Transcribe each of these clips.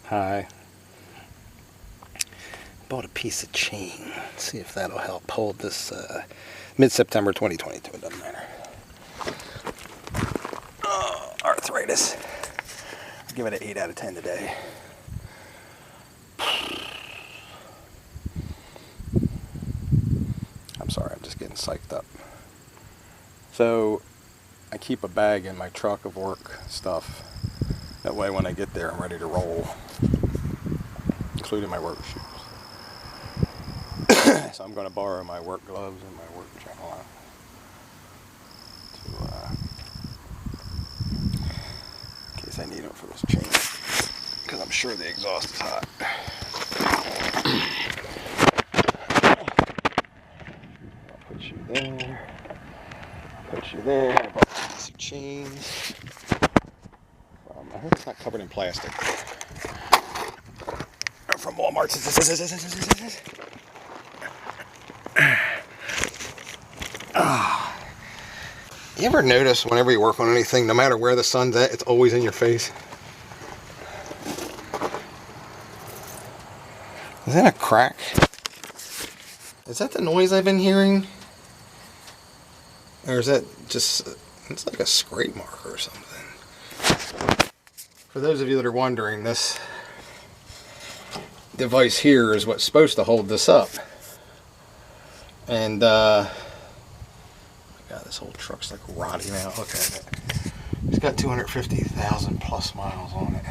Hi. Bought a piece of chain. See if that'll help hold this mid-September 2022. It doesn't matter. Oh, arthritis. I'll give it an 8 out of 10 today. I'm sorry, I'm just getting psyched up. So, I keep a bag in my truck of work stuff. That way when I get there, I'm ready to roll. Including my work shoes. So I'm going to borrow my work gloves and my work jacket in case I need them for this chain. Because I'm sure the exhaust is hot. I'll put you there. Put you there. I bought a piece of chains. I hope it's not covered in plastic. From Walmart. You ever notice whenever you work on anything, no matter where the sun's at, it's always in your face? Is that a crack? Is that the noise I've been hearing? Or is that just, it's like a scrape mark or something. For those of you that are wondering, this device here is what's supposed to hold this up. And, God, this whole truck's like rotting out. Look at it. It's got 250,000 plus miles on it.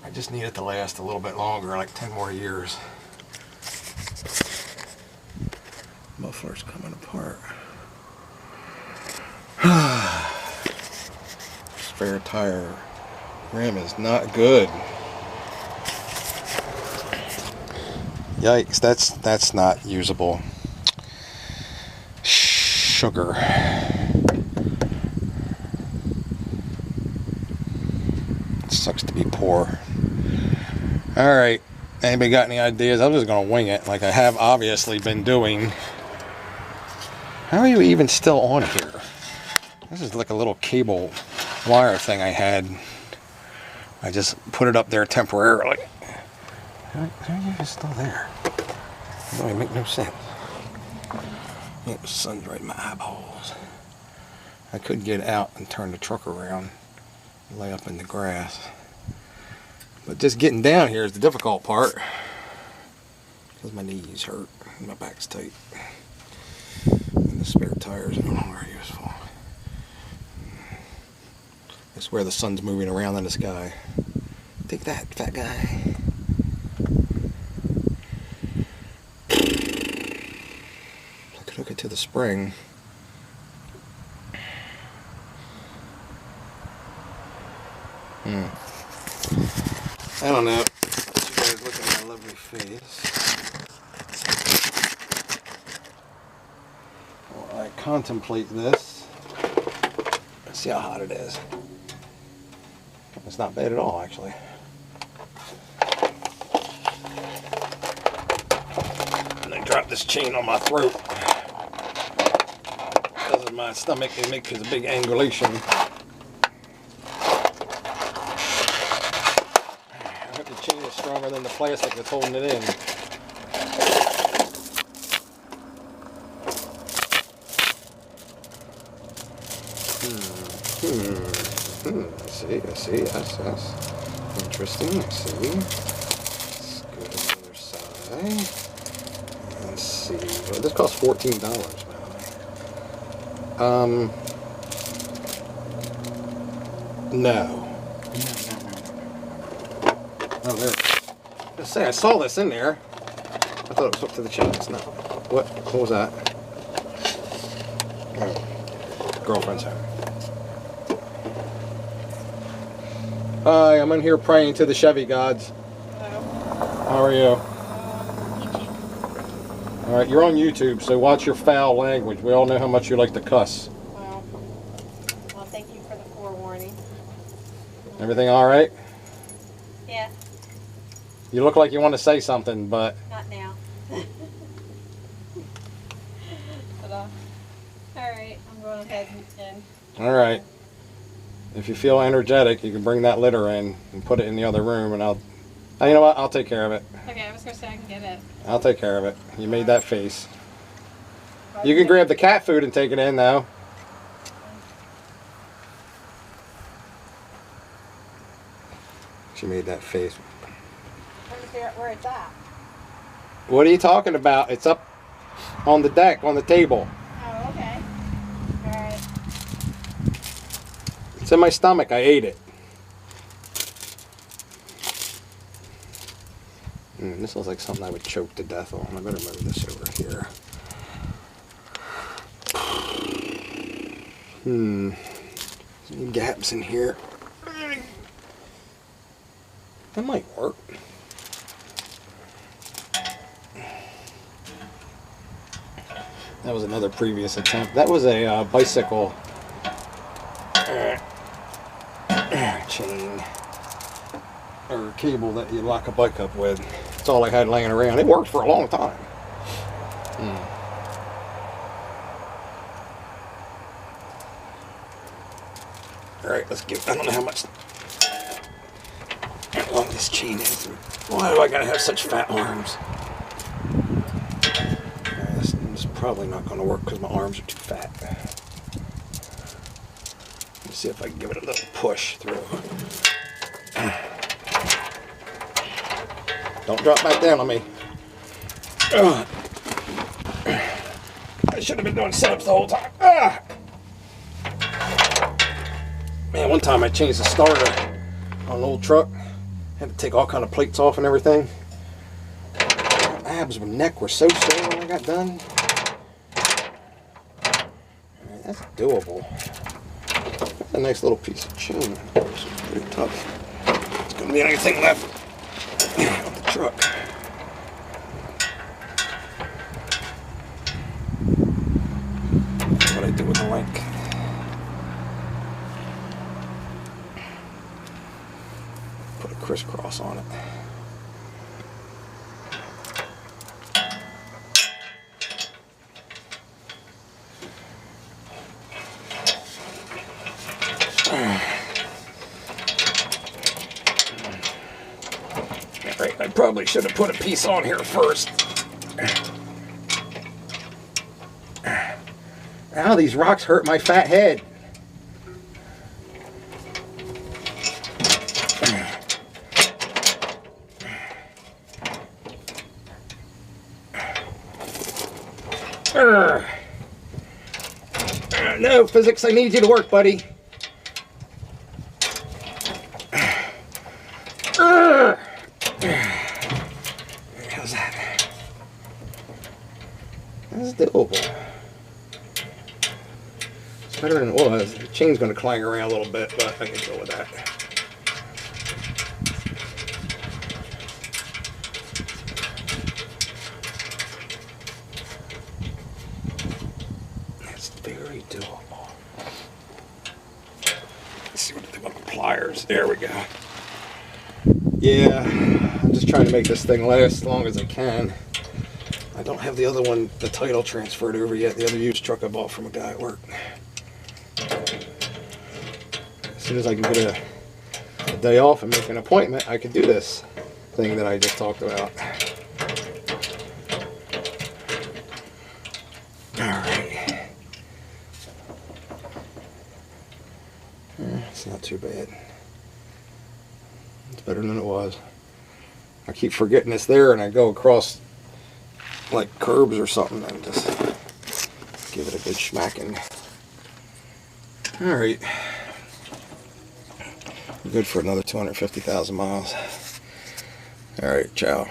I just need it to last a little bit longer, like 10 more years. Muffler's coming apart. Spare tire rim is not good. Yikes, that's not usable. Sugar. It sucks to be poor. Alright, anybody got any ideas? I'm just going to wing it like I have obviously been doing. How are you even still on here? This is like a little cable wire thing I had. I just put it up there temporarily. How are you even still there? It don't even make no sense. Yeah, the sun's right in my eyeballs. I could get out and turn the truck around and lay up in the grass. But just getting down here is the difficult part. Because my knees hurt and my back's tight. And the spare tires are no longer useful. That's where the sun's moving around in the sky. Take that, fat guy. Hook it to the spring. I don't know. You guys look at my lovely face. While I contemplate this. Let's see how hot it is. It's not bad at all, actually. And I drop this chain on my throat. Because of my stomach, it makes a big angulation. I hope the chain is stronger than the plastic that's holding it in. I see, yes. Interesting, I see. Let's go to the other side. Let's see. Well, this costs $14, by the way. No. Oh, there. Let's say I saw this in there. I thought it was hooked to the chain. It's not. What was that? Oh, girlfriend's home. Hi, I'm in here praying to the Chevy gods. Hello. How are you? YouTube. Alright, you're on YouTube, so watch your foul language. We all know how much you like to cuss. Well, thank you for the forewarning. Everything alright? Yeah, You look like you want to say something, but... not now. But, alright, I'm going ahead and Alright. if you feel energetic, you can bring that litter in and put it in the other room, and I'll. Oh, you know what? I'll take care of it. Okay, I was gonna say I can get it. I'll take care of it. You made that face. You can grab the cat food and take it in, though. She made that face. Trying to figure out where it's at. What are you talking about? It's up on the deck, on the table. Oh, okay. All right. It's in my stomach. I ate it. This looks like something I would choke to death on. I better move this over here. Some gaps in here. That might work. That was another previous attempt. That was a bicycle chain or cable that you lock a bike up with. That's all I had laying around. It worked for a long time. All right, let's give. I don't know how long this chain is. Why do I gotta have such fat arms? This is probably not gonna work because my arms are too fat. Let's see if I can give it a little push through. Don't drop back down on me. I should have been doing sit-ups the whole time. Man, one time I changed the starter on an old truck. Had to take all kind of plates off and everything. My abs and neck were so sore when I got done. Man, that's doable. That's a nice little piece of chain. It's pretty tough. It's gonna be anything left of the truck. That's what I do with the link. Put a crisscross on it. Alright, I probably should have put a piece on here first. Ow, these rocks hurt my fat head. No, physics, I need you to work, buddy. How's that? That's doable. It's better than it was. The chain's going to clang around a little bit, but I can deal with that. Very doable. Let's see what I do about the pliers. There we go. Yeah, I'm just trying to make this thing last as long as I can. I don't have the other one, the title transferred over yet. The other used truck I bought from a guy at work. As soon as I can get a day off and make an appointment, I can do this thing that I just talked about. It's not too bad. It's better than it was. I keep forgetting it's there and I go across like curbs or something and just give it a good smacking. Alright. Good for another 250,000 miles. Alright, ciao.